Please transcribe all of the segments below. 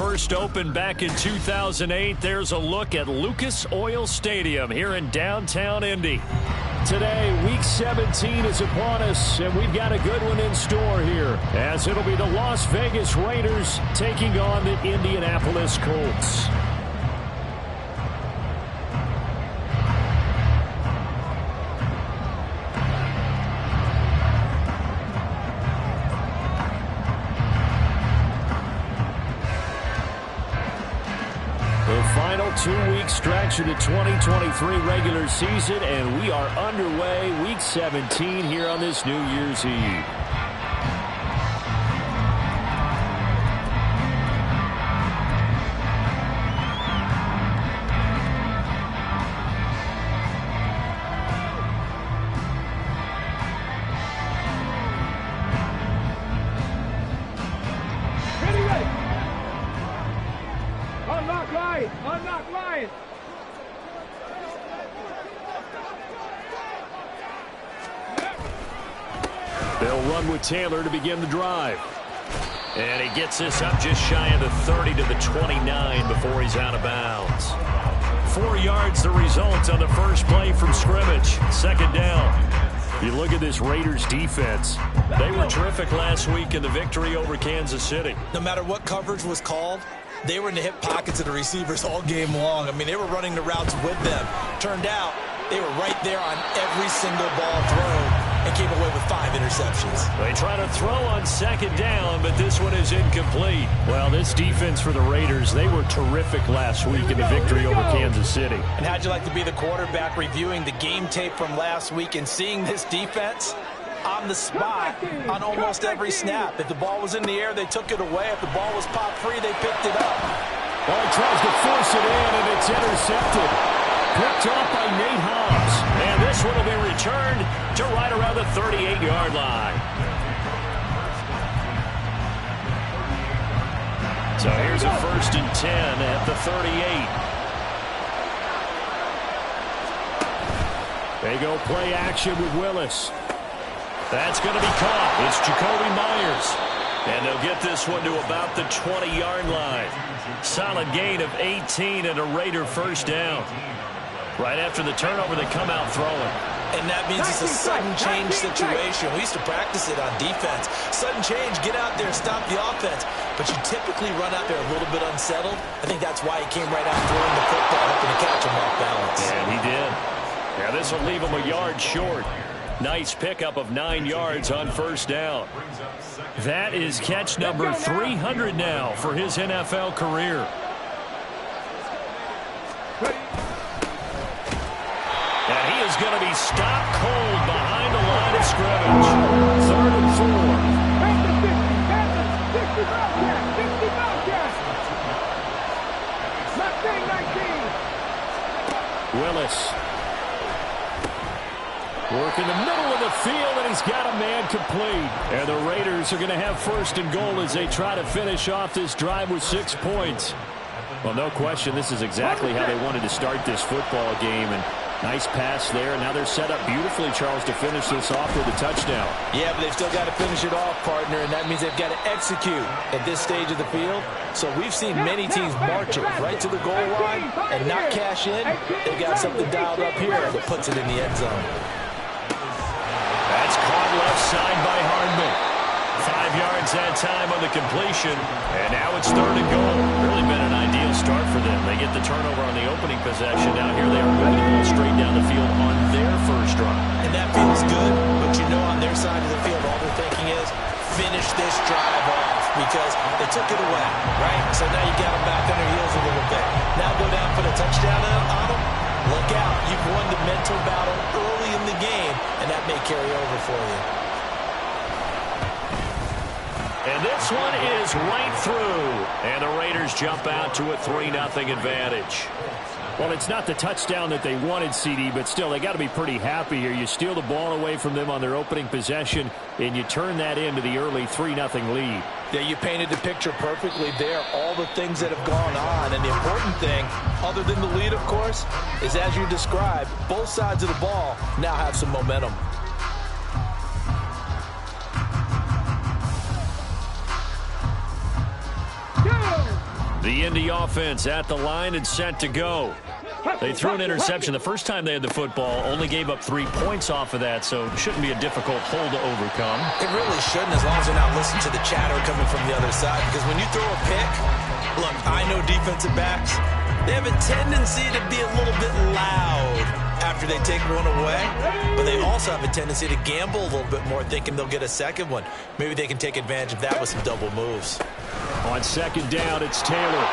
first opened back in 2008, there's a look at Lucas Oil Stadium here in downtown Indy. Today, Week 17 is upon us, and we've got a good one in store here, as it'll be the Las Vegas Raiders taking on the Indianapolis Colts. Final 2-week stretch of the 2023 regular season, and we are underway Week 17 here on this New Year's Eve. They'll run with Taylor to begin the drive. And he gets this up just shy of the 30 to the 29 before he's out of bounds. 4 yards the result on the first play from scrimmage. Second down. You look at this Raiders defense. They were terrific last week in the victory over Kansas City. No matter what coverage was called, they were in the hip pockets of the receivers all game long. I mean, they were running the routes with them. Turned out they were right there on every single ball thrown and came away with 5 interceptions. They try to throw on second down, but this one is incomplete. Well, this defense for the Raiders, they were terrific last week in the victory over Kansas City. And how'd you like to be the quarterback reviewing the game tape from last week and seeing this defense on the spot on almost every snap? If the ball was in the air, they took it away. If the ball was popped free, they picked it up. Well, he tries to force it in, and it's intercepted. Picked off by Nate Hobbs. And this one will be returned to right around the 38-yard line. So here's a 1st and 10 at the 38. They go play action with Willis. That's going to be caught. It's Jacoby Myers. And they'll get this one to about the 20-yard line. Solid gain of 18 and a Raider first down. Right after the turnover, they come out throwing. And that means it's a sudden change situation. We used to practice it on defense. Sudden change, get out there, stop the offense. But you typically run out there a little bit unsettled. I think that's why he came right out throwing the football, hoping to catch him off balance. And he did. Now this will leave him a yard short. Nice pickup of 9 yards on first down. That is catch number 300 now for his NFL career. And he is going to be stopped cold behind the line of scrimmage. 3rd and 4. Willis. Work in the middle of the field, and he's got a man complete. And the Raiders are going to have 1st and goal as they try to finish off this drive with 6 points. Well, no question, this is exactly how they wanted to start this football game. And nice pass there. Now they're set up beautifully, Charles, to finish this off with a touchdown. Yeah, but they've still got to finish it off, partner, and that means they've got to execute at this stage of the field. So we've seen many teams march it right to the goal line and not cash in. They got something dialed up here that puts it in the end zone. That's caught left side by Hardman. 5 yards that time on the completion, and now it's 3rd and goal. Really been an ideal start for them. They get the turnover on the opening possession. Now here they are moving the ball straight down the field on their first drive. And that feels good, but you know on their side of the field, all they're thinking is finish this drive off because they took it away, right? So now you got them back on their heels a little bit. Now go down for the touchdown on them. Look out. You've won the mental battle early in the game, and that may carry over for you. And this one is right through. And the Raiders jump out to a 3-0 advantage. Well, it's not the touchdown that they wanted, CD, but still, they got to be pretty happy here. You steal the ball away from them on their opening possession, and you turn that into the early 3-0 lead. Yeah, you painted the picture perfectly there, all the things that have gone on. And the important thing, other than the lead, of course, is as you described, both sides of the ball now have some momentum. The Indy offense at the line and set to go. They threw an interception the first time they had the football, only gave up 3 points off of that, so it shouldn't be a difficult hole to overcome. It really shouldn't, as long as they're not listening to the chatter coming from the other side, because when you throw a pick, look, I know defensive backs, they have a tendency to be a little bit loud after they take one away, but they also have a tendency to gamble a little bit more, thinking they'll get a second one. Maybe they can take advantage of that with some double moves. On second down, it's Taylor.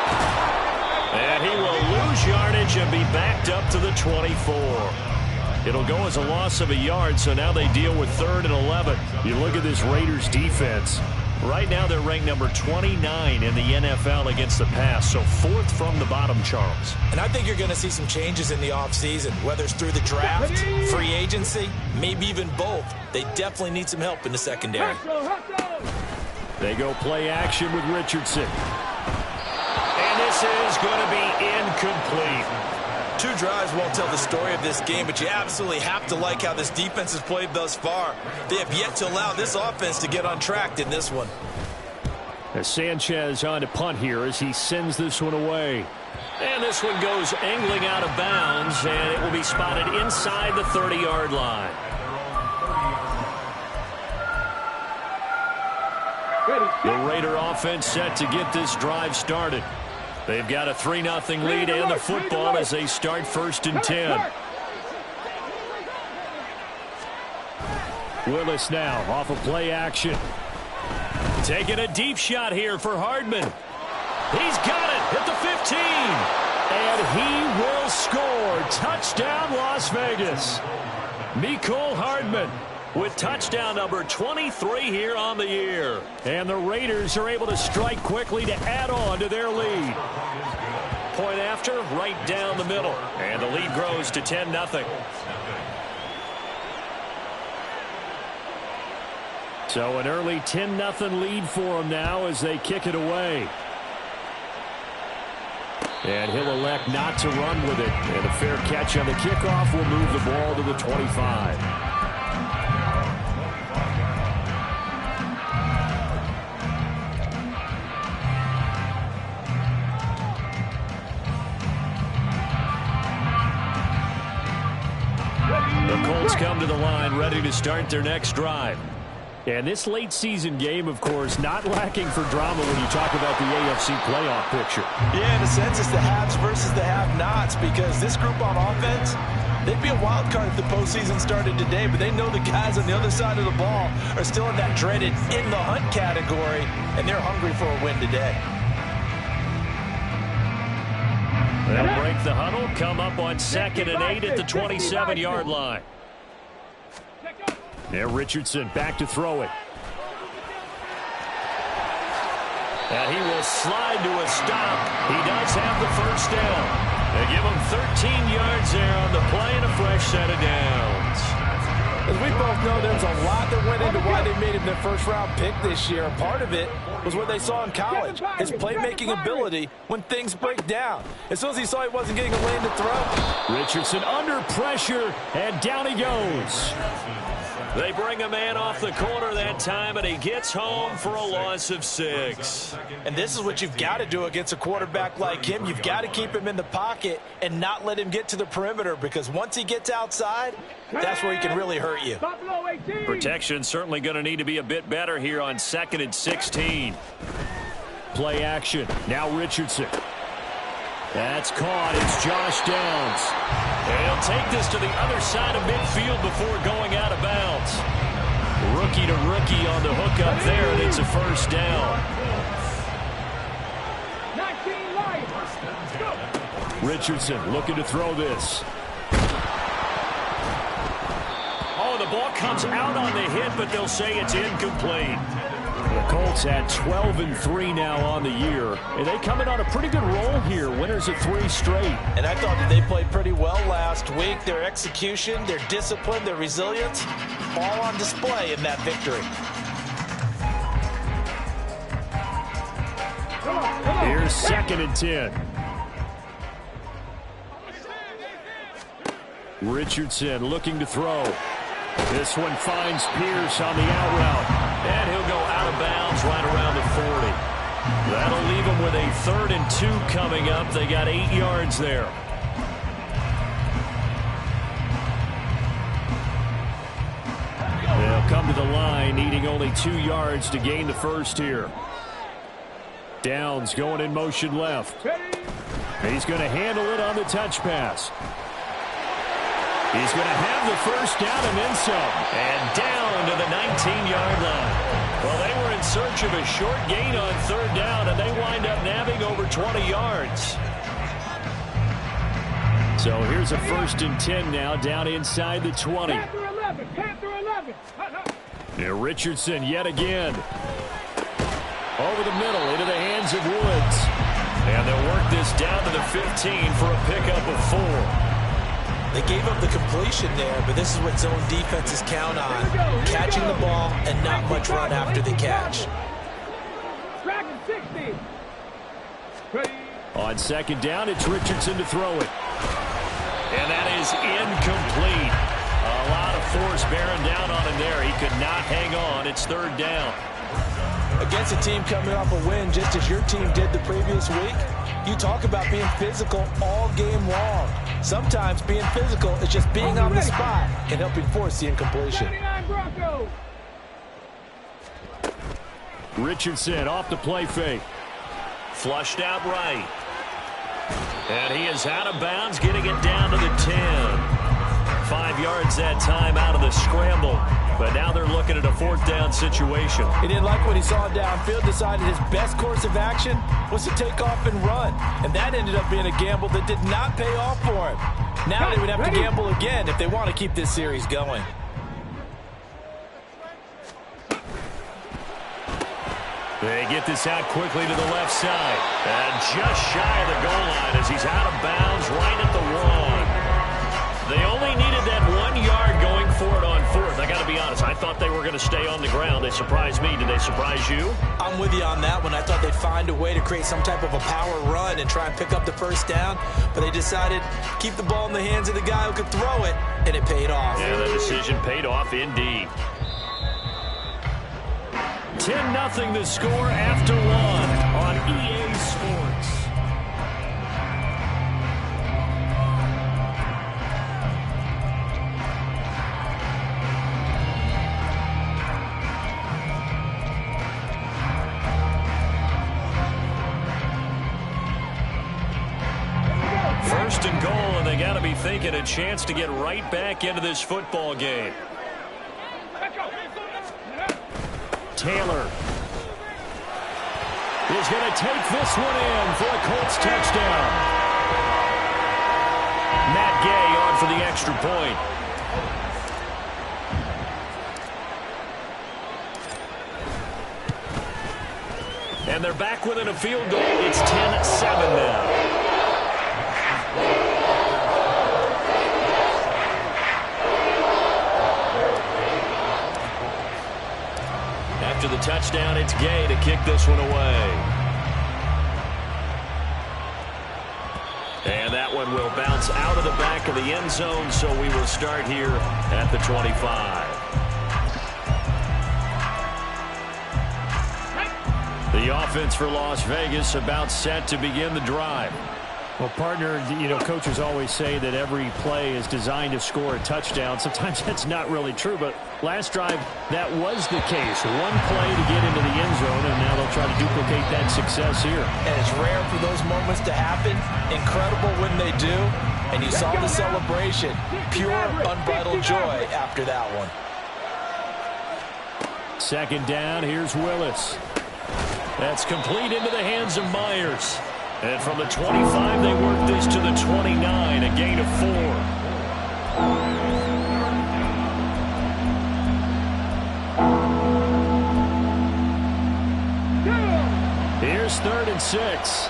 And he will lose yardage and be backed up to the 24. It'll go as a loss of a yard, so now they deal with 3rd and 11. You look at this Raiders defense. Right now they're ranked number 29 in the NFL against the pass, so 4th from the bottom, Charles. And I think you're going to see some changes in the offseason, whether it's through the draft, free agency, maybe even both. They definitely need some help in the secondary. They go play action with Richardson. And this is going to be incomplete. 2 drives won't tell the story of this game, but you absolutely have to like how this defense has played thus far. They have yet to allow this offense to get untracked in this one. As Sanchez on to punt here as he sends this one away. And this one goes angling out of bounds, and it will be spotted inside the 30-yard line. The Raider offense set to get this drive started. They've got a 3-0 lead and the football as they start 1st and 10. Willis now off of play action. Taking a deep shot here for Hardman. He's got it at the 15. And he will score. Touchdown, Las Vegas. Mecole Hardman with touchdown number 23 here on the year. And the Raiders are able to strike quickly to add on to their lead. Point after, right down the middle. And the lead grows to 10-0. So an early 10-0 lead for them now as they kick it away. And he'll elect not to run with it. And a fair catch on the kickoff will move the ball to the 25. The Colts come to the line ready to start their next drive. And this late season game, of course, not lacking for drama when you talk about the AFC playoff picture. Yeah, in a sense, it's the haves versus the have-nots, because this group on offense, they'd be a wild card if the postseason started today, but they know the guys on the other side of the ball are still in that dreaded in-the-hunt category, and they're hungry for a win today. They'll break the huddle, come up on 2nd and 8 at the 27-yard line. There, Richardson back to throw it. And he will slide to a stop. He does have the 1st down. They give him 13 yards there on the play and a fresh set of downs. As we both know, there's a lot that went into why they made him their first-round pick this year. And part of it was what they saw in college, his playmaking ability when things break down. As soon as he saw he wasn't getting a lane to throw. Richardson under pressure, and down he goes. They bring a man off the corner that time, and he gets home for a loss of 6. And this is what you've got to do against a quarterback like him. You've got to keep him in the pocket and not let him get to the perimeter, because once he gets outside, that's where he can really hurt you. Protection certainly going to need to be a bit better here on 2nd and 16. Play action. Now Richardson. That's caught. It's Josh Downs. And he'll take this to the other side of midfield before going out of bounds. Rookie to rookie on the hook up there, and it's a 1st down. Richardson looking to throw this. Oh, the ball comes out on the hit, but they'll say it's incomplete. The Colts at 12-3 now on the year, and they come in on a pretty good roll here, winners of 3 straight. And I thought that they played pretty well last week. Their execution, their discipline, their resilience, all on display in that victory. Here's 2nd and 10. Richardson looking to throw. This one finds Pierce on the out route. And he'll go out of bounds right around the 40. That'll leave them with a 3rd and 2 coming up. They got 8 yards there. They'll come to the line, needing only 2 yards to gain the first here. Downs going in motion left. He's going to handle it on the touch pass. He's going to have the first down and then some. And down to the 19-yard line. Well, they were in search of a short gain on 3rd down, and they wind up nabbing over 20 yards. So here's a 1st and 10 now, down inside the 20. Now Richardson yet again. Over the middle, into the hands of Woods. And they'll work this down to the 15 for a pickup of 4. They gave up the completion there, but this is what zone defenses count on. Catching the ball and not much run after the catch. On 2nd down, it's Richardson to throw it. And that is incomplete. A lot of force bearing down on him there. He could not hang on. It's 3rd down. Against a team coming off a win just as your team did the previous week, you talk about being physical all game long. Sometimes being physical is just being on the spot and helping force the incompletion. Richardson off the play fake. Flushed out right. And he is out of bounds, getting it down to the 10. 5 yards that time out of the scramble. But now they're looking at a 4th down situation. He didn't like what he saw downfield, decided his best course of action was to take off and run. And that ended up being a gamble that did not pay off for him. Now they would have to gamble again if they want to keep this series going. They get this out quickly to the left side. And just shy of the goal line as he's out of bounds right at the 1. They only needed that 1 yard going for it on 4th. I got to be honest, I thought they were going to stay on the ground. They surprised me. Did they surprise you? I'm with you on that one. I thought they'd find a way to create some type of a power run and try and pick up the 1st down, but they decided to keep the ball in the hands of the guy who could throw it, and it paid off. Yeah, the decision paid off indeed. 10-0 the score after 1 on EA Sports. First and goal, and they got to be thinking a chance to get right back into this football game. Taylor is going to take this one in for a Colts touchdown. Matt Gay on for the extra point. And they're back within a field goal. It's 10-7 now. After the touchdown, it's Gay to kick this one away. And that one will bounce out of the back of the end zone, so we will start here at the 25. The offense for Las Vegas about set to begin the drive. Well, partner, you know, coaches always say that every play is designed to score a touchdown. Sometimes that's not really true, but last drive, that was the case. One play to get into the end zone, and now they'll try to duplicate that success here. And it's rare for those moments to happen. Incredible when they do. And you saw the celebration. Pure, unbridled joy after that one. 2nd down, here's Willis. That's complete into the hands of Myers. And from the 25, they work this to the 29, a gain of 4. Here's 3rd and 6.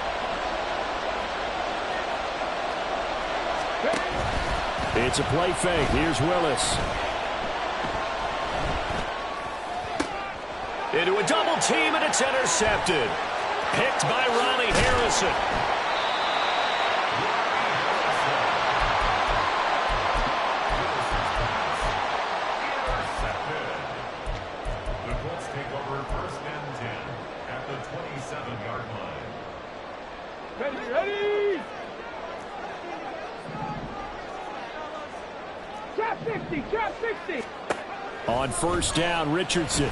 It's a play fake. Here's Willis. Into a double team, and it's intercepted. Picked by Ronnie Harrison. The Colts take over 1st and 10 at the 27-yard Ready? Trap 60, trap 60. On first down, Richardson.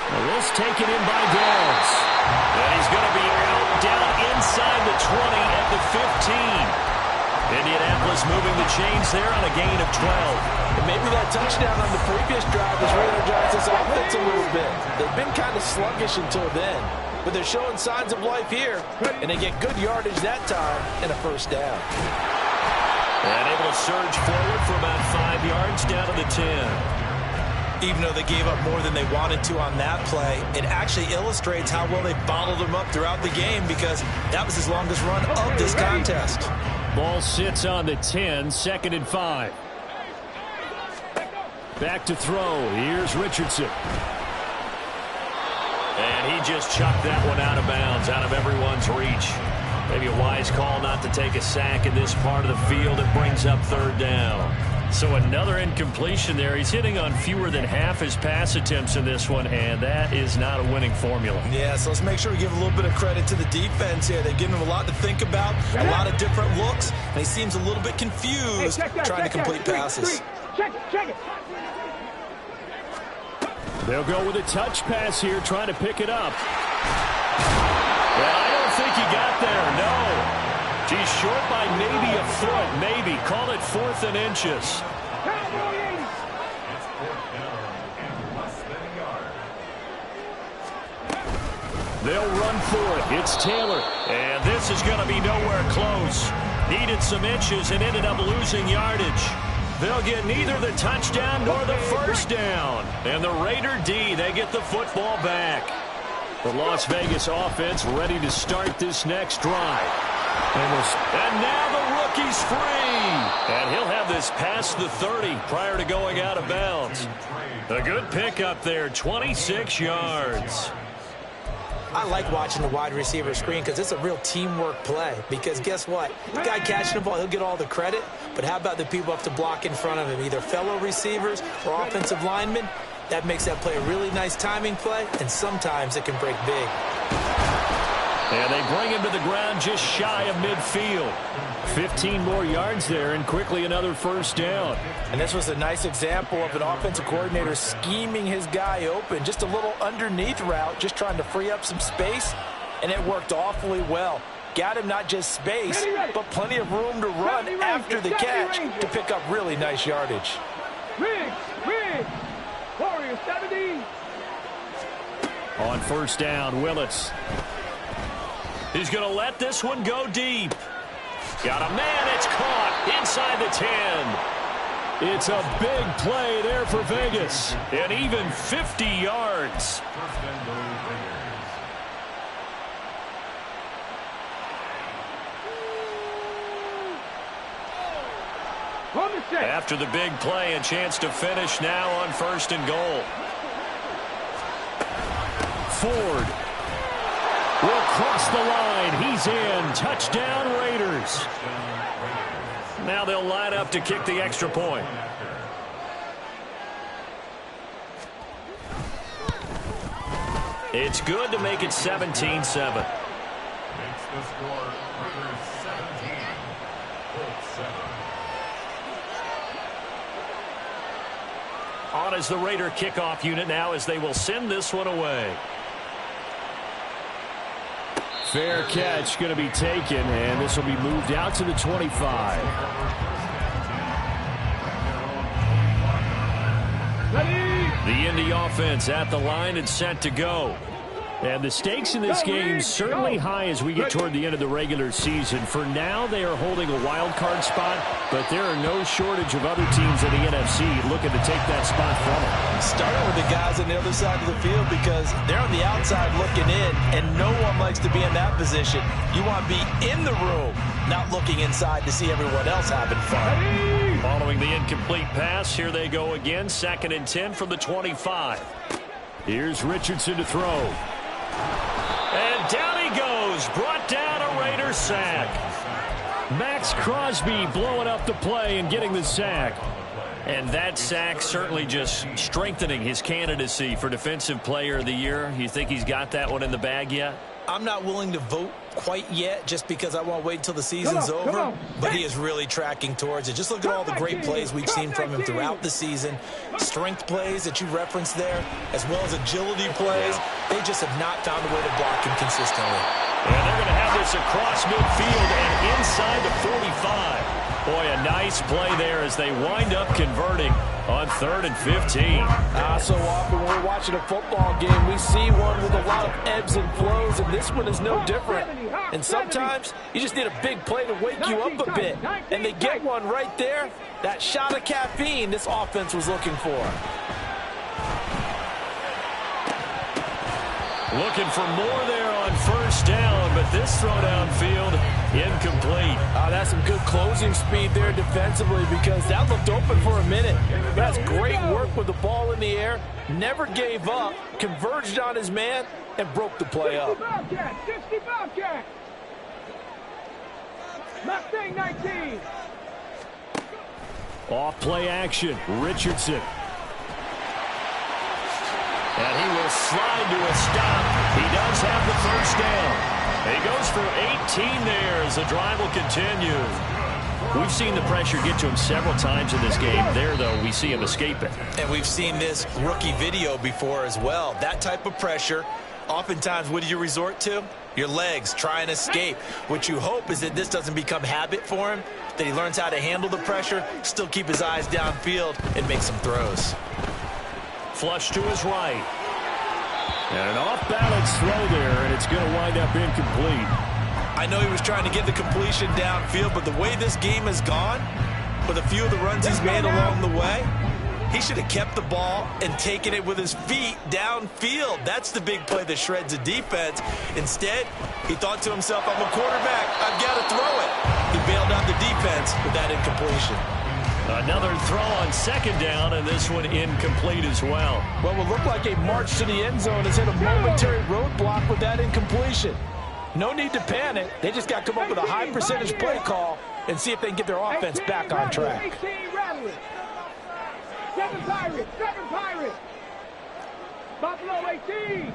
This taken in by Downs. And he's going to be out down inside the 20 at the 15. Indianapolis moving the chains there on a gain of 12. And maybe that touchdown on the previous drive has re-energized this offense a little bit. They've been kind of sluggish until then, but they're showing signs of life here, and they get good yardage that time and a first down. And able to surge forward for about 5 yards down to the 10. Even though they gave up more than they wanted to on that play, it actually illustrates how well they bottled them up throughout the game because that was his longest run of this contest. Ball sits on the 10, 2nd and 5. Back to throw. Here's Richardson. And he just chucked that one out of bounds, out of everyone's reach. Maybe a wise call not to take a sack in this part of the field. It brings up 3rd down. So another incompletion there. He's hitting on fewer than half his pass attempts in this one, and that is not a winning formula. Yeah, so let's make sure we give a little bit of credit to the defense here. They've given him a lot to think about, a lot of different looks, and he seems a little bit confused trying to complete passes. Check it. They'll go with a touch pass here, trying to pick it up. I don't think he got there, no. He's short by maybe a foot, maybe. Call it 4th and inches. They'll run for it. It's Taylor. And this is going to be nowhere close. Needed some inches and ended up losing yardage. They'll get neither the touchdown nor the first down. And the Raider D, they get the football back. The Las Vegas offense ready to start this next drive. And now the rookie's free. And he'll have this past the 30 prior to going out of bounds. A good pickup there, 26 yards. I like watching the wide receiver screen because it's a real teamwork play. Because guess what? The guy catching the ball, he'll get all the credit. But how about the people up to block in front of him, either fellow receivers or offensive linemen? That makes that play a really nice timing play, and sometimes it can break big. And they bring him to the ground just shy of midfield. 15 more yards there, and quickly another first down. And this was a nice example of an offensive coordinator scheming his guy open. Just a little underneath route, just trying to free up some space, and it worked awfully well. Got him not just space, but plenty of room to run after the catch to pick up really nice yardage. Riggs. Warrior 70. On first down, Willis. He's going to let this one go deep. Got a man, it's caught inside the 10. It's a big play there for Vegas. And even 50 yards. After the big play, a chance to finish now on 1st and goal. Ford will cross the line. He's in. Touchdown, Raiders. Now they'll line up to kick the extra point. It's good to make it 17-7. On as the Raider kickoff unit now as they will send this one away. Fair catch going to be taken, and this will be moved out to the 25. The Indy offense at the line and set to go. And the stakes in this game certainly high as we get toward the end of the regular season. For now, they are holding a wild card spot, but there are no shortage of other teams in the NFC looking to take that spot from them. Starting with the guys on the other side of the field because they're on the outside looking in, and no one likes to be in that position. You want to be in the room, not looking inside to see everyone else having fun. Following the incomplete pass, here they go again. 2nd and 10 from the 25. Here's Richardson to throw. And down he goes. Brought down a Raider sack. Max Crosby blowing up the play and getting the sack. And that sack certainly just strengthening his candidacy for Defensive Player of the Year. You think he's got that one in the bag yet? I'm not willing to vote quite yet just because I want to wait until the season's over, but he is really tracking towards it. Just look at all the great plays we've seen from him throughout the season. Strength plays that you referenced there, as well as agility plays. They just have not found a way to block him consistently. And they're going to have this across midfield and inside the 45. Boy, a nice play there as they wind up converting on 3rd and 15. So often when we're watching a football game, we see one with a lot of ebbs and flows, and this one is no different. And sometimes you just need a big play to wake you up a bit. And they get one right there. That shot of caffeine this offense was looking for. Looking for more there on 1st down, but this throw downfield incomplete. That's some good closing speed there defensively because that looked open for a minute. That's great work with the ball in the air. Never gave up, converged on his man, and broke the play up. 60 Bobcat. Mustang 19. Off play action, Richardson. And he will slide to a stop. He does have the 1st down. He goes for 18 there as the drive will continue. We've seen the pressure get to him several times in this game. There, though, we see him escape it. And we've seen this rookie video before as well. That type of pressure, oftentimes, what do you resort to? Your legs, try and escape. What you hope is that this doesn't become habit for him, that he learns how to handle the pressure, still keep his eyes downfield, and make some throws. Flush to his right. And an off-balance throw there, and it's going to wind up incomplete. I know he was trying to get the completion downfield, but the way this game has gone, with a few of the runs he's made along the way, he should have kept the ball and taken it with his feet downfield. That's the big play that shreds a defense. Instead, he thought to himself, I'm a quarterback, I've got to throw it. He bailed out the defense with that incompletion. Another throw on 2nd down, and this one incomplete as well. What will look like a march to the end zone has hit a momentary roadblock with that incompletion. No need to panic. They just got to come up with a high percentage play call and see if they can get their offense back on track. 7 Pirates. Buffalo 18.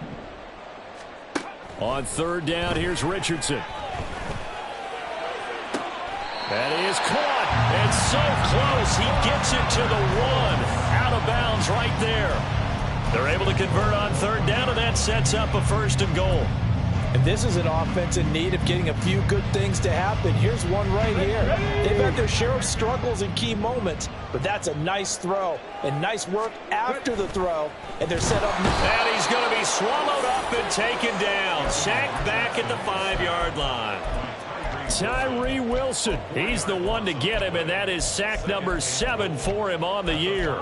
On 3rd down, here's Richardson. That is caught, and so close. He gets it to the 1. Out of bounds right there. They're able to convert on 3rd down, and that sets up a 1st and goal. And this is an offense in need of getting a few good things to happen. Here's one right here. They've had their share of struggles in key moments, but that's a nice throw and nice work after the throw, and they're set up. And he's going to be swallowed up and taken down. Sacked back at the 5-yard line. Tyree Wilson. He's the one to get him, and that is sack number 7 for him on the year.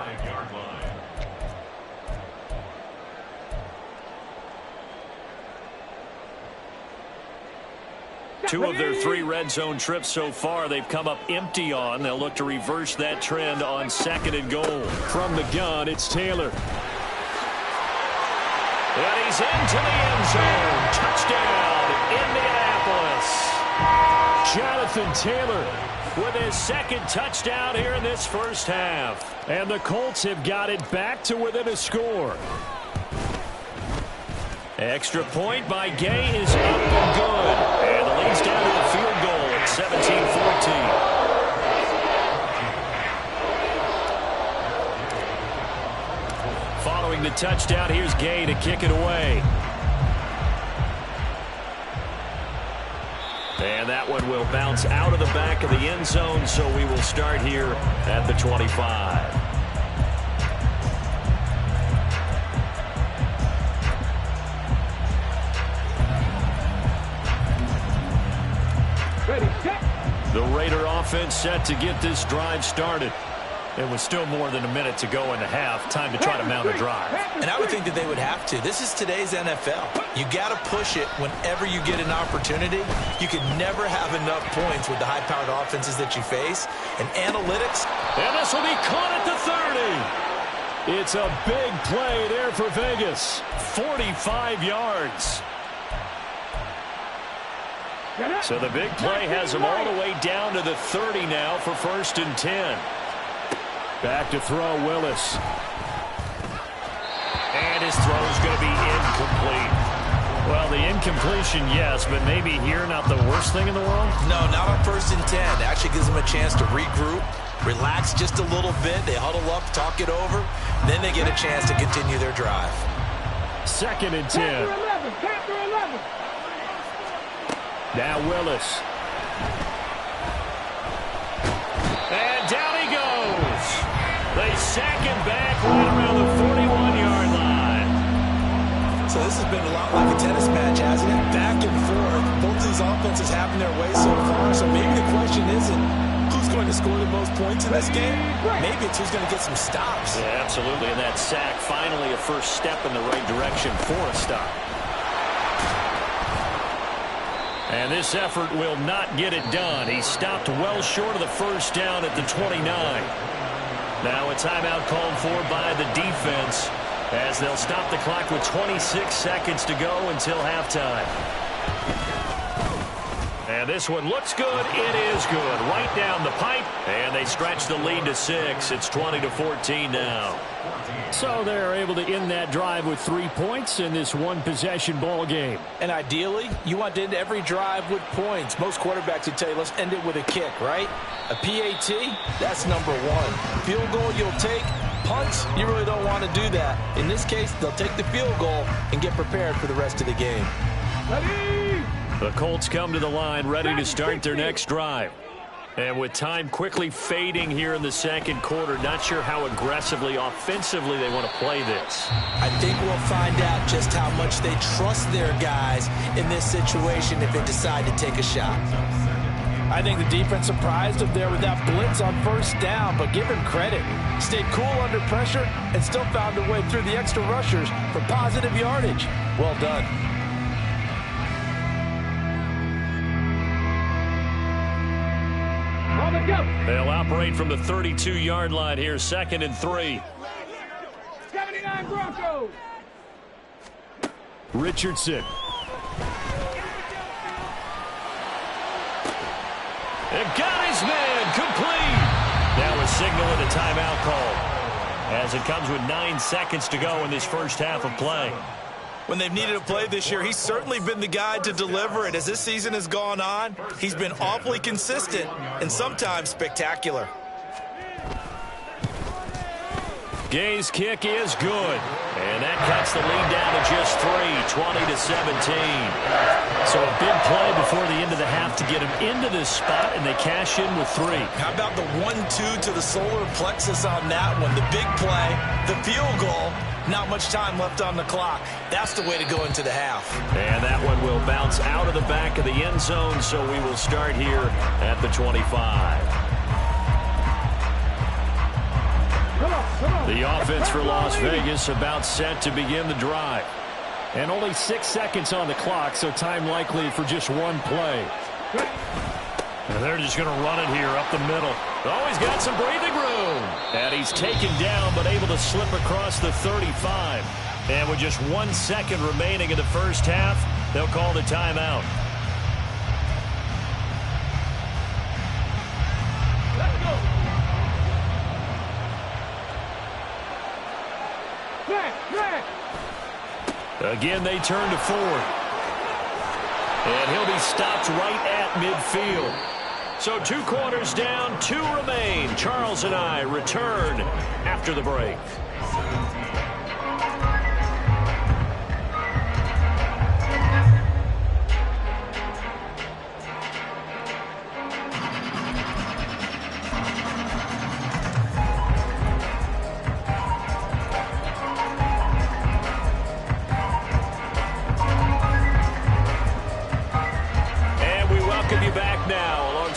Two of their 3 red zone trips so far they've come up empty on. They'll look to reverse that trend on 2nd and goal. From the gun, it's Taylor. And he's into the end zone. Touchdown, Indianapolis. Jonathan Taylor with his 2nd touchdown here in this 1st half. And the Colts have got it back to within a score. Extra point by Gay is up and good. And the lead's down to the field goal at 17-14. Following the touchdown, here's Gay to kick it away. And that one will bounce out of the back of the end zone, so we will start here at the 25. The Raider offense set to get this drive started. It was still more than a minute to go in the half. Time to try to mount a drive. And I would think that they would have to. This is today's NFL. You got to push it whenever you get an opportunity. You can never have enough points with the high-powered offenses that you face. And analytics. And this will be caught at the 30. It's a big play there for Vegas. 45 yards. So the big play has them all the way down to the 30 now for 1st and 10. Back to throw, Willis. And his throw is going to be incomplete. Well, the incompletion, yes, but maybe here not the worst thing in the world? No, not on 1st and 10. It actually gives them a chance to regroup, relax just a little bit. They huddle up, talk it over. Then they get a chance to continue their drive. 2nd and 10. Panther 11. Now Willis. And down he goes. They sack him back right around the 41-yard line. So this has been a lot like a tennis match, hasn't it? Back and forth. Both of these offenses having their way so far. So maybe the question isn't who's going to score the most points in this game. Maybe it's who's going to get some stops. Yeah, absolutely. And that sack, finally a first step in the right direction for a stop. And this effort will not get it done. He stopped well short of the first down at the 29. Now a timeout called for by the defense as they'll stop the clock with 26 seconds to go until halftime. And this one looks good. It is good. Right down the pipe. And they stretch the lead to 6. It's 20-14 now. So they're able to end that drive with 3 points in this one-possession ball game. And ideally, you want to end every drive with points. Most quarterbacks would tell you, let's end it with a kick, right? A PAT, that's number 1. Field goal you'll take. Punts, you really don't want to do that. In this case, they'll take the field goal and get prepared for the rest of the game. Ready? The Colts come to the line ready to start their next drive. And with time quickly fading here in the second quarter, not sure how aggressively, offensively they want to play this. I think we'll find out just how much they trust their guys in this situation if they decide to take a shot. I think the defense surprised him there with that blitz on 1st down, but give him credit. Stayed cool under pressure and still found a way through the extra rushers for positive yardage. Well done. On the go. They'll operate from the 32-yard line here, 2nd and 3. 79 Broncos. Richardson. And got his man complete. Now a signal and a timeout call as it comes with 9 seconds to go in this first half of play. When they've needed a play this year, he's certainly been the guy to deliver it. As this season has gone on, he's been awfully consistent and sometimes spectacular. Gay's kick is good. And that cuts the lead down to just 3, 20-17. So a big play before the end of the half to get him into this spot, and they cash in with 3. How about the 1-2 to the solar plexus on that one? The big play, the field goal, not much time left on the clock. That's the way to go into the half. And that one will bounce out of the back of the end zone, so we will start here at the 25. The offense for Las Vegas about set to begin the drive. And only 6 seconds on the clock, so time likely for just one play. And they're just going to run it here up the middle. Oh, he's got some breathing room. And he's taken down, but able to slip across the 35. And with just 1 second remaining in the first half, they'll call the timeout. Let's go. Again, they turn to Ford. And he'll be stopped right at midfield. So 2 quarters down, 2 remain. Charles and I return after the break.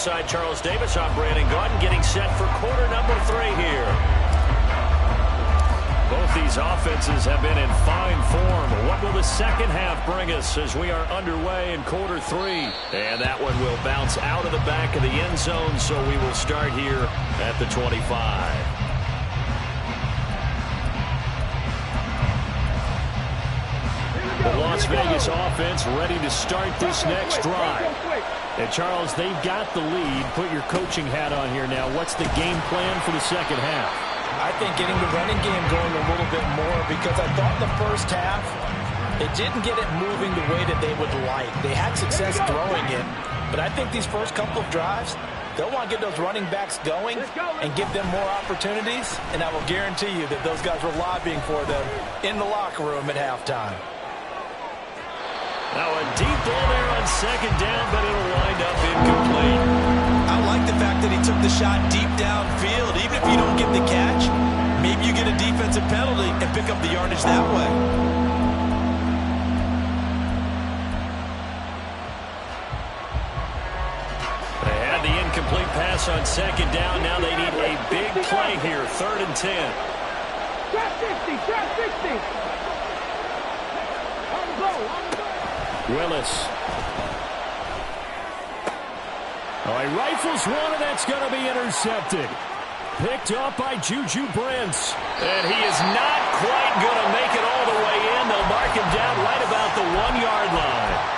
Alongside Charles Davis, I'm Brandon Gaudin, getting set for quarter number 3 here. Both these offenses have been in fine form. What will the second half bring us as we are underway in quarter 3? And that one will bounce out of the back of the end zone, so we will start here at the 25. The Las Vegas offense ready to start this next drive. And Charles, they've got the lead. Put your coaching hat on here now. What's the game plan for the second half? I think getting the running game going a little bit more, because I thought in the first half It didn't get it moving the way that they would like. They had success throwing it, but I think these first couple of drives, they'll want to get those running backs going and give them more opportunities, and I will guarantee you that those guys were lobbying for them in the locker room at halftime. Now a deep ball there on second down, but it'll wind up incomplete. I like the fact that he took the shot deep downfield. Even if you don't get the catch, maybe you get a defensive penalty and pick up the yardage that way. They had the incomplete pass on second down. Now they need a big play here, 3rd and 10. Trap 60, trap 60. On the go, on the go. Willis. Oh, he rifles one, and that's going to be intercepted. Picked up by Juju Brents. And he is not quite going to make it all the way in. They'll mark him down right about the 1-yard line.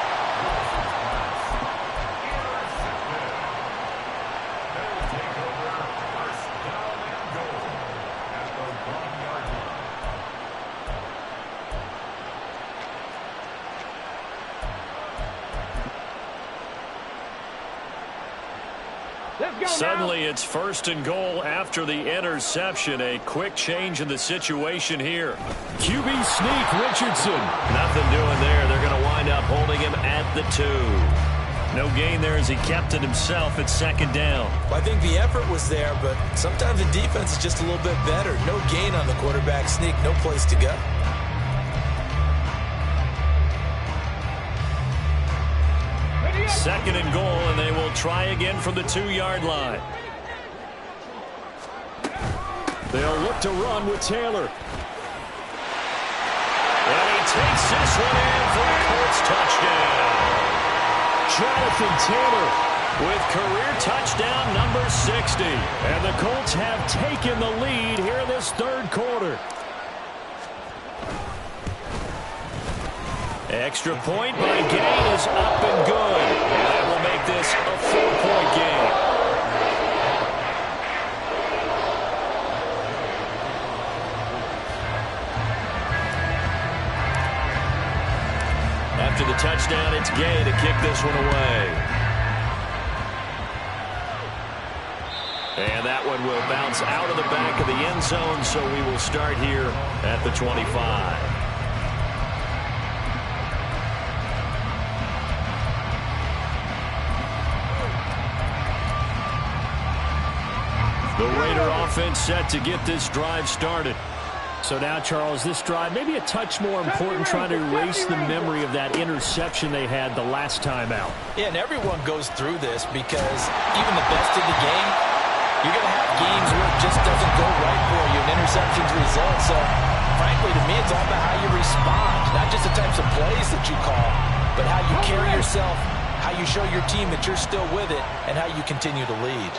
Suddenly it's 1st and goal after the interception. A quick change in the situation here. QB sneak, Richardson. Nothing doing there. They're going to wind up holding him at the 2. No gain there as he kept it himself at 2nd down. Well, I think the effort was there, but sometimes the defense is just a little bit better. No gain on the quarterback sneak, no place to go. Second and goal, and they will try again from the 2-yard line. They'll look to run with Taylor. And he takes this one in for a Colts touchdown. Jonathan Taylor with career touchdown number 60. And the Colts have taken the lead here in this 3rd quarter. Extra point by Gain is up and good. And that will make this a 4-point game. After the touchdown, it's Gay to kick this one away. And that one will bounce out of the back of the end zone, so we will start here at the 25. The Raider offense set to get this drive started. So now, Charles, this drive maybe a touch more important, trying to erase the memory of that interception they had the last time out. Yeah, and everyone goes through this because even the best in the game, you're going to have games where it just doesn't go right for you, and interceptions result. So, frankly, to me, it's all about how you respond, not just the types of plays that you call, but how you carry yourself, how you show your team that you're still with it, and how you continue to lead.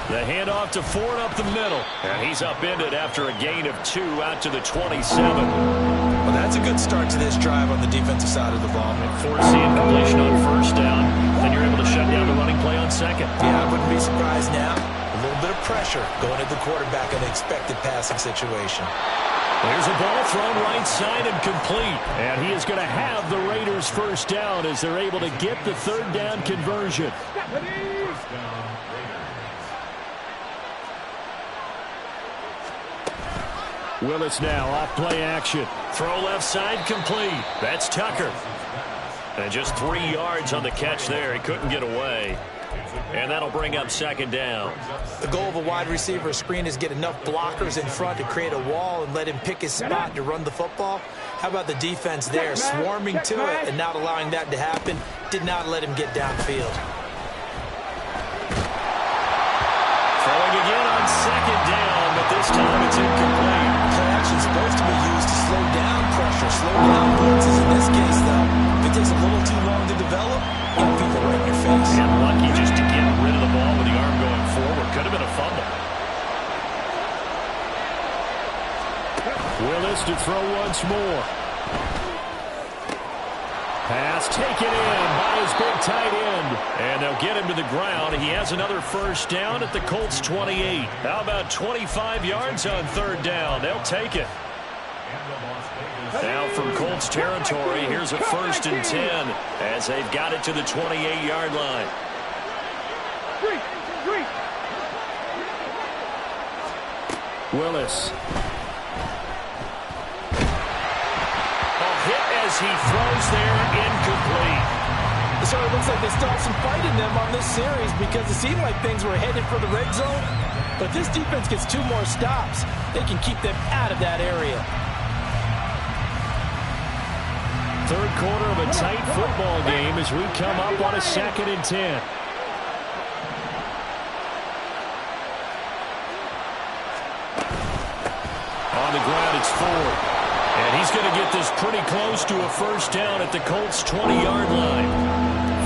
The handoff to Ford up the middle. And he's upended after a gain of 2 out to the 27. Well, that's a good start to this drive on the defensive side of the ball. Forcing completion on 1st down. Then you're able to shut down the running play on 2nd. Yeah, I wouldn't be surprised now. A little bit of pressure going at the quarterback in an expected passing situation. There's a ball thrown right side and complete. And he is going to have the Raiders 1st down as they're able to get the 3rd down conversion. Willis now off play action. Throw left side complete. That's Tucker. And just 3 yards on the catch there. He couldn't get away. And that'll bring up 2nd down. The goal of a wide receiver screen is get enough blockers in front to create a wall and let him pick his spot to run the football. How about the defense there, swarming to it and not allowing that to happen? Did not let him get downfield. Throwing again on 2nd down, but this time it's incomplete. Play action is supposed to be used to slow down pressure, slow down blitzes. In this case, though, if it takes a little too long to develop, you got people right in your face. And lucky just to get rid of the ball with the arm going forward. Could have been a fumble. Willis to throw once more. Pass taken in by his big tight end. And they'll get him to the ground. He has another 1st down at the Colts 28. How about 25 yards on 3rd down? They'll take it. Now from Colts territory, here's a 1st and 10 as they've got it to the 28-yard line. Willis. A hit as he throws there, incomplete. So it looks like they still have some fight in them on this series because it seemed like things were headed for the red zone. But this defense gets 2 more stops. They can keep them out of that area. Third quarter of a tight football game as we come up on a 2nd and 10. On the ground, it's Ford. And he's going to get this pretty close to a 1st down at the Colts' 20-yard line.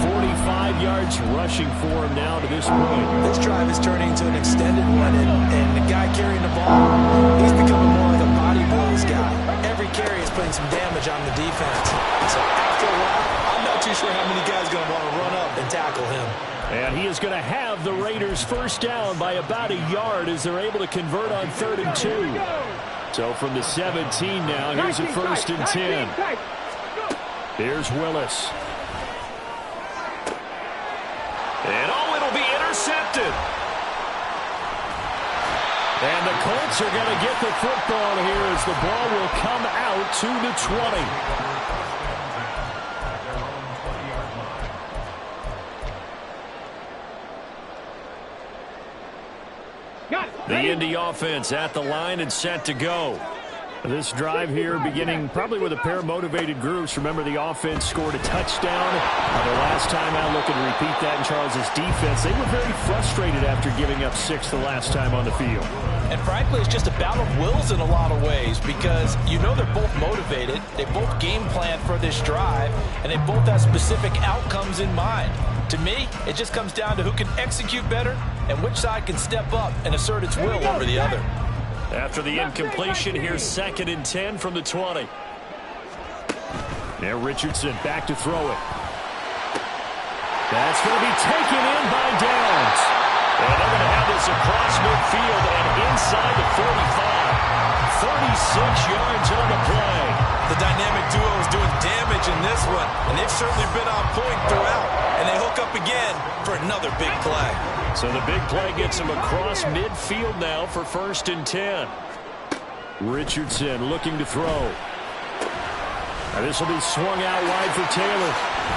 45 yards rushing for him now to this point. This drive is turning into an extended one, and the guy carrying the ball, he's becoming more like a body blows guy. Every carry is putting some damage on the defense. So after a while, I'm not too sure how many guys are going to want to run up and tackle him. And he is going to have the Raiders 1st down by about a yard as they're able to convert on 3rd and 2. So from the 17 now, here's a 1st and 10. Here's Willis. And it'll be intercepted. And the Colts are going to get the football here as the ball will come out to the 20. The Indy offense at the line and set to go. This drive here beginning probably with a pair of motivated groups. Remember, the offense scored a touchdown. The last time out, look and repeat that in Charles's defense. They were very frustrated after giving up 6 the last time on the field. And frankly, it's just a battle of wills in a lot of ways because you know they're both motivated. They both game plan for this drive, and they both have specific outcomes in mind. To me, it just comes down to who can execute better and which side can step up and assert its will over the other. After the incompletion, here's 2nd and 10 from the 20. Now Richardson back to throw it. That's going to be taken in by Downs. And they're going to have this across midfield and inside the 45. 36 yards on the play. The dynamic duo is doing damage in this one, and they've certainly been on point throughout. And they hook up again for another big play. So the big play gets him across midfield now for 1st and 10. Richardson looking to throw. Now this will be swung out wide for Taylor.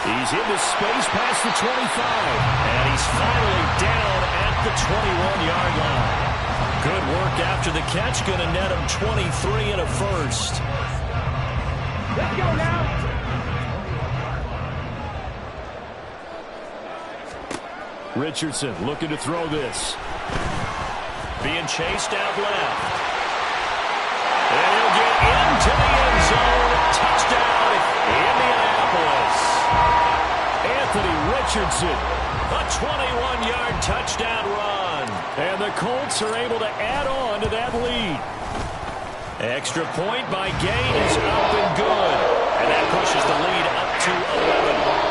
He's into space past the 25. And he's finally down at the 21-yard line. Good work after the catch. Going to net him 23 and a 1st. Let's go now. Richardson looking to throw this. Being chased out left. And he'll get into the end zone. Touchdown, Indianapolis. Anthony Richardson. A 21-yard touchdown run. And the Colts are able to add on to that lead. Extra point by Gain is up and good. And that pushes the lead up to 11.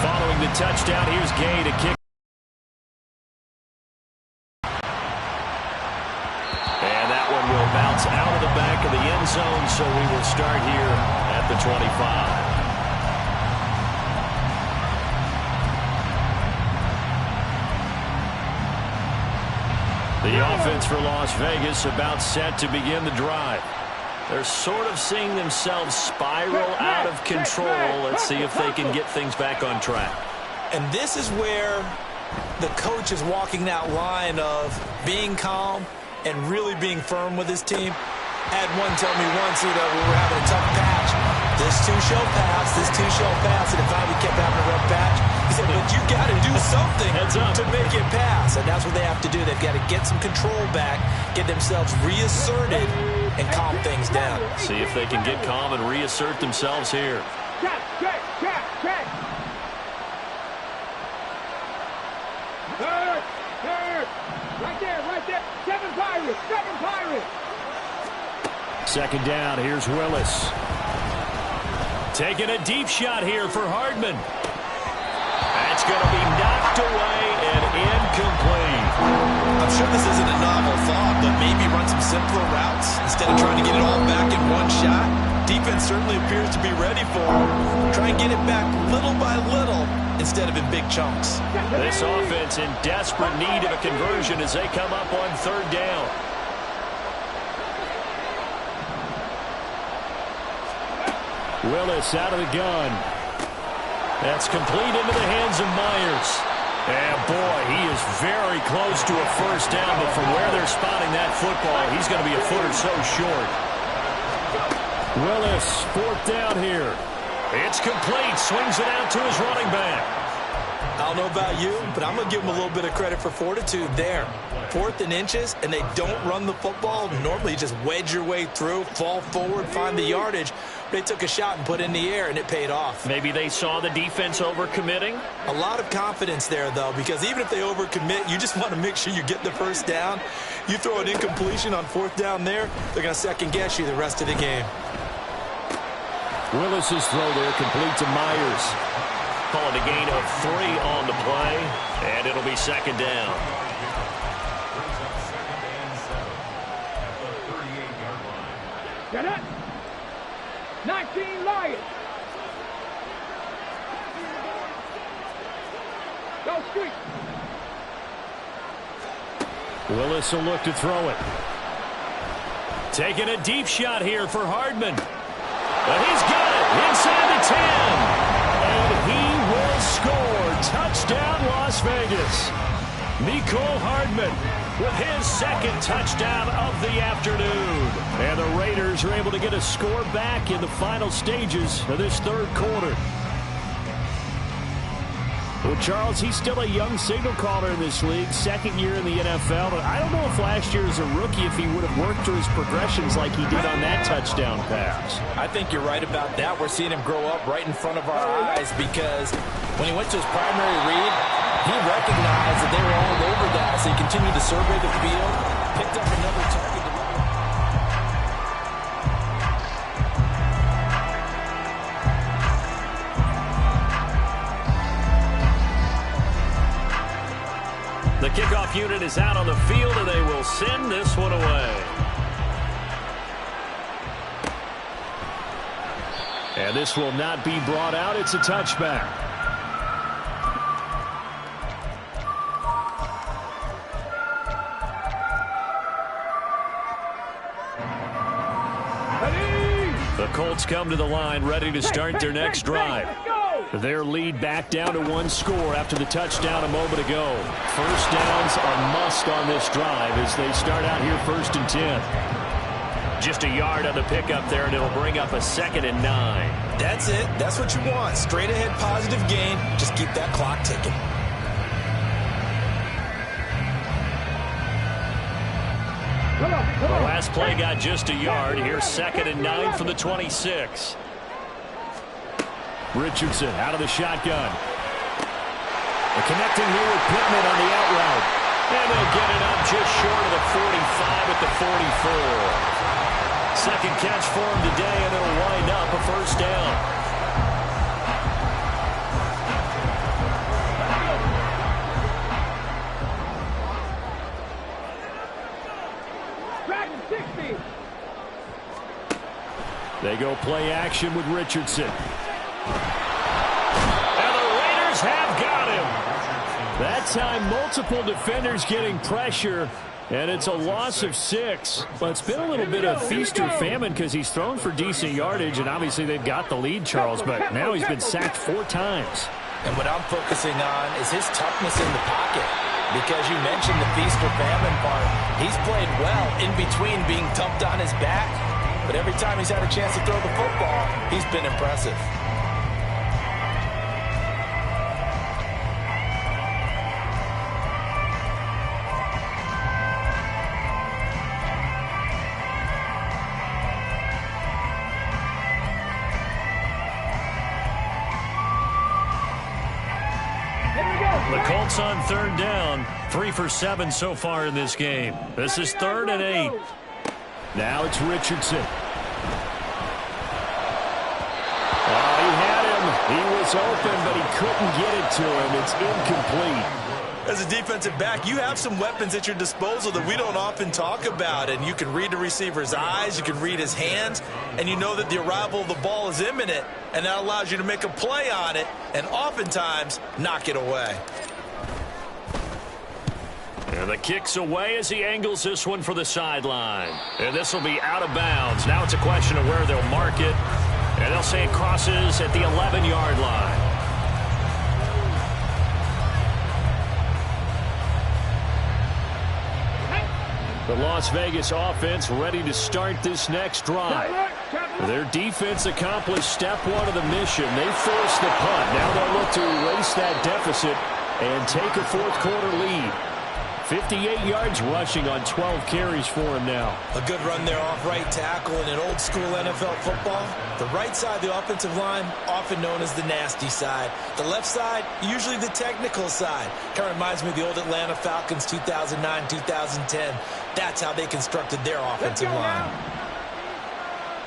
Following the touchdown, here's Gay to kick. And that one will bounce out of the back of the end zone, so we will start here at the 25. The offense for Las Vegas about set to begin the drive. They're sort of seeing themselves spiral out of control. Let's see if they can get things back on track. And this is where the coach is walking that line of being calm and really being firm with his team. I had one tell me once, we were having a tough patch. This too shall pass, this too shall pass. And it finally kept having a rough patch. He said, but you got to do something to make it pass. And that's what they have to do. They've got to get some control back, get themselves reasserted, and calm things down. See if they can get calm and reassert themselves here. Check. Third. Right there. 7 Pirates. Second down, here's Willis. Taking a deep shot here for Hardman. That's going to be knocked away and incomplete. I'm sure this isn't a novel thought, but maybe run some simpler routes instead of trying to get it all back in one shot. Defense certainly appears to be ready for him. Try and get it back little by little instead of in big chunks. This offense in desperate need of a conversion as they come up on third down. Willis out of the gun. That's complete into the hands of Myers. And boy, he is very close to a first down, but from where they're spotting that football, he's going to be a foot or so short. Willis, fourth down here. It's complete. Swings it out to his running back. I don't know about you, but I'm going to give them a little bit of credit for fortitude there. 4th and inches, and they don't run the football. Normally, you just wedge your way through, fall forward, find the yardage. They took a shot and put it in the air, and it paid off. Maybe they saw the defense overcommitting. A lot of confidence there, though, because even if they overcommit, you just want to make sure you get the first down. You throw an incompletion on 4th down there, they're going to second-guess you the rest of the game. Willis's throw there complete to Myers. Calling a gain of 3 on the play, and it'll be second down. Get it. 19 Lions. Go street. Willis will look to throw it. Taking a deep shot here for Hardman. But he's got it inside the 10. And he will score. Touchdown, Las Vegas. Mecole Hardman with his second touchdown of the afternoon. And the Raiders are able to get a score back in the final stages of this third quarter. Well, Charles, he's still a young signal caller in this league, second year in the NFL. But I don't know if last year as a rookie, if he would have worked through his progressions like he did on that touchdown pass. I think you're right about that. We're seeing him grow up right in front of our eyes because when he went to his primary read, he recognized that they were all over that, so he continued to survey the field, picked up another target. The kickoff unit is out on the field, and they will send this one away. And this will not be brought out. It's a touchback. The Colts come to the line, ready to start their next drive. Their lead back down to 1 score after the touchdown a moment ago. First downs are must on this drive as they start out here 1st and 10. Just a yard on the pickup there, and it'll bring up a 2nd and 9. That's it. That's what you want. Straight ahead positive gain. Just keep that clock ticking. The last play got just a yard. Here's 2nd and 9 from the 26. Richardson out of the shotgun. Connecting here with Pittman on the out route. And they'll get it up just short of the 45 at the 44. Second catch for him today, and it'll wind up a first down. They go play action with Richardson. And the Raiders have got him. That time, multiple defenders getting pressure, and it's a loss of 6. But it's been a little bit of feast or famine because he's thrown for decent yardage, and obviously they've got the lead, Charles, but now he's been sacked 4 times. And what I'm focusing on is his toughness in the pocket. Because you mentioned the feast or famine part. He's played well in between being dumped on his back. But every time he's had a chance to throw the football, he's been impressive. The Colts on 3rd down. 3 for 7 so far in this game. This is 3rd and 8. Now it's Richardson. was open, but he couldn't get it to him. It's incomplete. As a defensive back, you have some weapons at your disposal that we don't often talk about. And you can read the receiver's eyes, you can read his hands, and you know that the arrival of the ball is imminent, and that allows you to make a play on it and oftentimes knock it away. And the kick's away as he angles this one for the sideline. And this will be out of bounds. Now it's a question of where they'll mark it. And they'll say it crosses at the 11-yard line. The Las Vegas offense ready to start this next drive. Their defense accomplished step one of the mission. They forced the punt. Now they'll look to erase that deficit and take a fourth-quarter lead. 58 yards rushing on 12 carries for him now. A good run there off right tackle in an old-school NFL football. The right side of the offensive line, often known as the nasty side. The left side, usually the technical side. Kind of reminds me of the old Atlanta Falcons 2009, 2010. That's how they constructed their offensive line.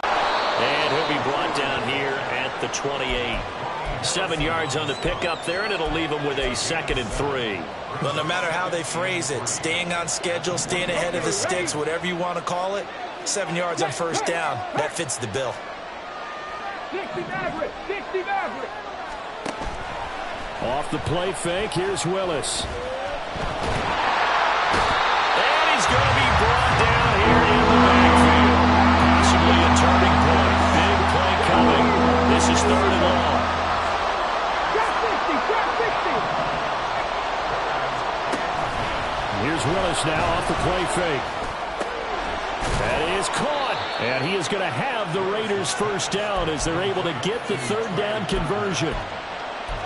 And he'll be brought down here at the 28. 7 yards on the pickup there, and it'll leave him with a 2nd and 3. Well, no matter how they phrase it, staying on schedule, staying ahead of the sticks, whatever you want to call it, 7 yards on first down, that fits the bill. 60 Maverick, 60 Maverick. Off the play fake, here's Willis. And he's going to be brought down here in the backfield. Possibly a turning point. Big play coming. This is 3rd and long. Here's Willis now off the play fake. That is caught. And he is going to have the Raiders first down as they're able to get the 3rd down conversion.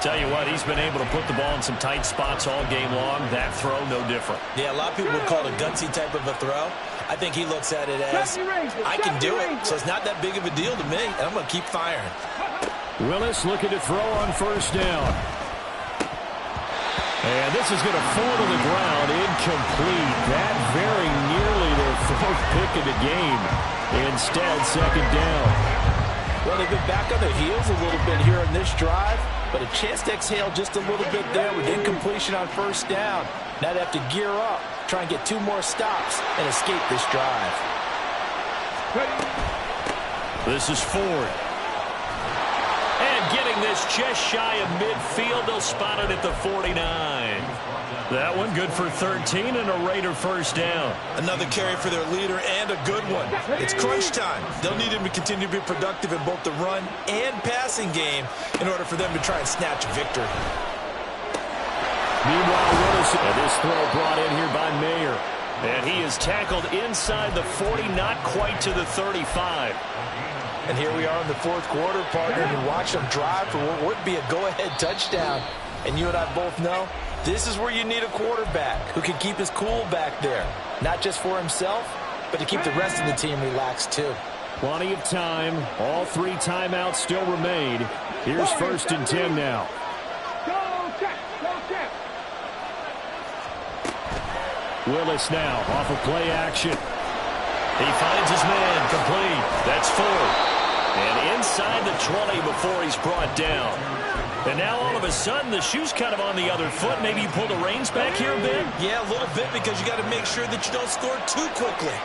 Tell you what, he's been able to put the ball in some tight spots all game long. That throw, no different. Yeah, a lot of people would call it a gutsy type of a throw. I think he looks at it as, I can do it, so it's not that big of a deal to me, and I'm going to keep firing. Willis looking to throw on first down. And this is going to fall to the ground, incomplete. That very nearly their 4th pick of the game. Instead, 2nd down. Well, they've been back on their heels a little bit here on this drive, but a chance to exhale just a little bit there with incompletion on first down. Now they have to gear up, try and get 2 more stops, and escape this drive. This is Ford. And getting this just shy of midfield, they'll spot it at the 49. That one good for 13 and a Raider first down. Another carry for their leader and a good one. It's crunch time. They'll need him to continue to be productive in both the run and passing game in order for them to try and snatch a victory. Meanwhile, Willis, and this throw brought in here by Mayer. And he is tackled inside the 40, not quite to the 35. And here we are in the 4th quarter, partner, and watch them drive for what would be a go-ahead touchdown. And you and I both know this is where you need a quarterback who can keep his cool back there. Not just for himself, but to keep the rest of the team relaxed too. Plenty of time. All 3 timeouts still remain. Here's 1st and 10 now. Go check, go check. Willis now off of play action. He finds his man complete. That's Ford. And inside the 20 before he's brought down. And now all of a sudden the shoe's kind of on the other foot. Maybe you pull the reins back here a bit? Yeah, a little bit, because you got to make sure that you don't score too quickly.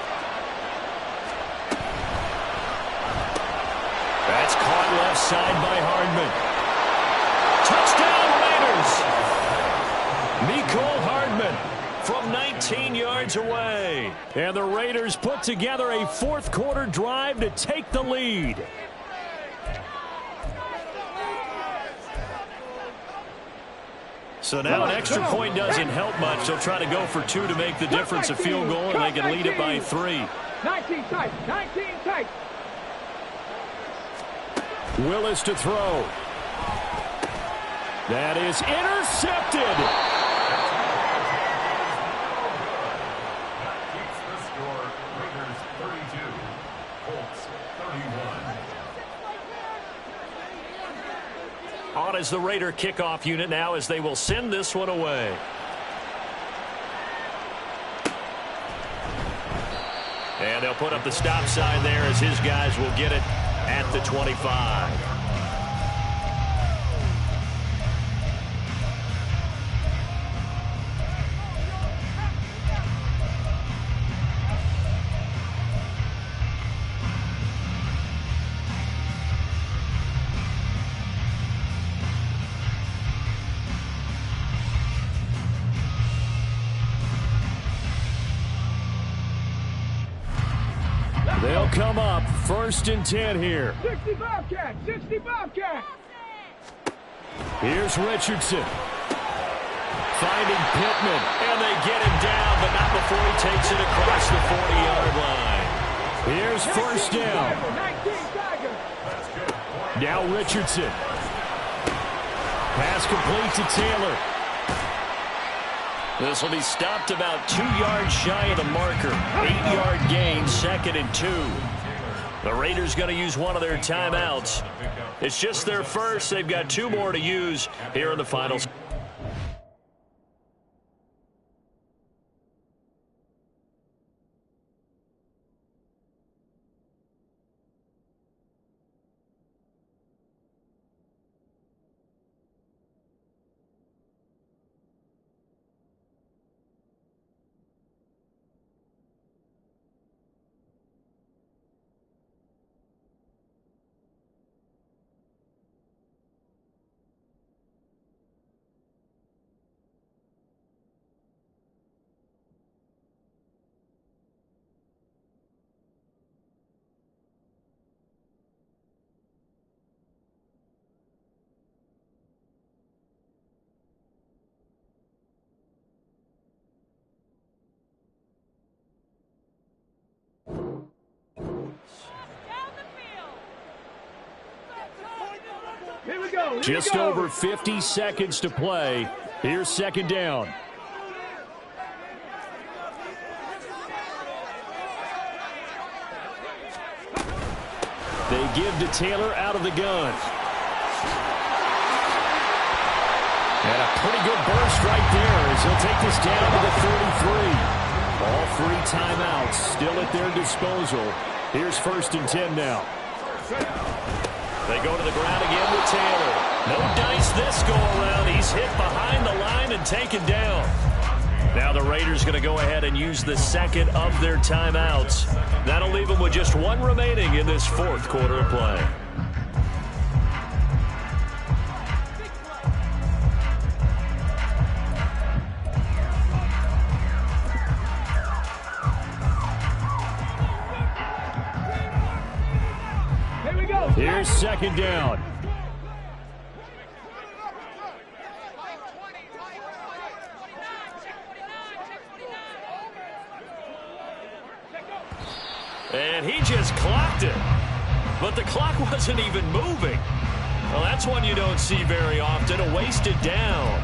That's caught left side by Hardman. Touchdown Raiders! Mecole Hardman from 19 yards away. And the Raiders put together a 4th quarter drive to take the lead. So now an extra point doesn't help much. They'll try to go for 2 to make the difference a field goal, and they can lead it by 3. 19 tight, 19 tight. Willis to throw. That is intercepted. On as the Raider kickoff unit now, as they will send this one away. And they'll put up the stop sign there as his guys will get it at the 25. come up. 1st and 10 here. 60 Bobcat, 60 Bobcat. Here's Richardson. Finding Pittman, and they get him down, but not before he takes it across the 40-yard line. Here's 1st down. 19 Tigers. Now Richardson. Pass complete to Taylor. This will be stopped about 2 yards shy of the marker. 8-yard gain, 2nd and 2. The Raiders going to use one of their timeouts. It's just their first. They've got 2 more to use here in the finals. Here we go. Just over 50 seconds to play. Here's 2nd down. They give to Taylor out of the gun. And a pretty good burst right there as he'll take this down to the 33. All 3 timeouts still at their disposal. Here's 1st and 10 now. They go to the ground again with Taylor. No dice this go-around. He's hit behind the line and taken down. Now the Raiders going to go ahead and use the 2nd of their timeouts. That'll leave them with just 1 remaining in this 4th quarter of play. Here's 2nd down. And he just clocked it. But the clock wasn't even moving. Well, that's one you don't see very often, a wasted down.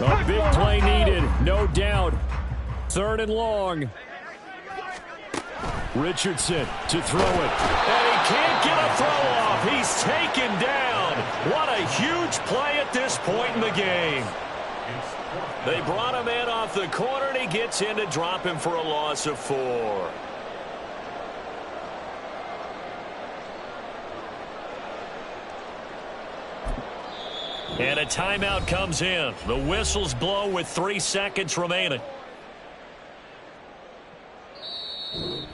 A big play needed, no doubt. 3rd and long. Richardson to throw it. And he can't get a throw off. He's taken down. What a huge play at this point in the game. They brought him in off the corner, and he gets in to drop him for a loss of 4. And a timeout comes in. The whistles blow with 3 seconds remaining.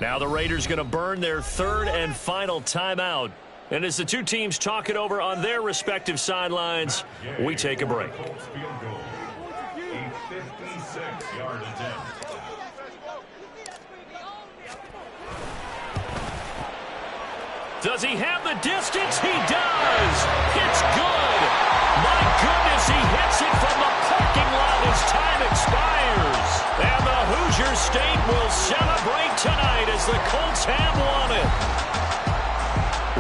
Now the Raiders going to burn their 3rd and final timeout. And as the 2 teams talk it over on their respective sidelines, we take a break. Does he have the distance? He does. It's good. My goodness, he hits it from the parking lot as time expires. And the Hoosier State will celebrate tonight as the Colts have won it.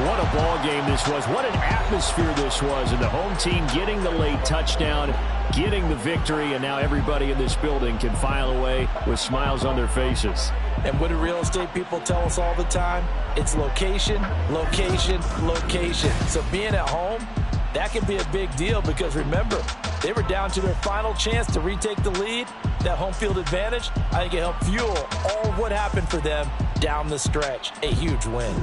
What a ball game this was. What an atmosphere this was. And the home team getting the late touchdown, getting the victory, and now everybody in this building can file away with smiles on their faces. And what do real estate people tell us all the time? It's location, location, location. So being at home, that can be a big deal because, remember, they were down to their final chance to retake the lead. That home field advantage, I think it helped fuel all of what happened for them down the stretch. A huge win.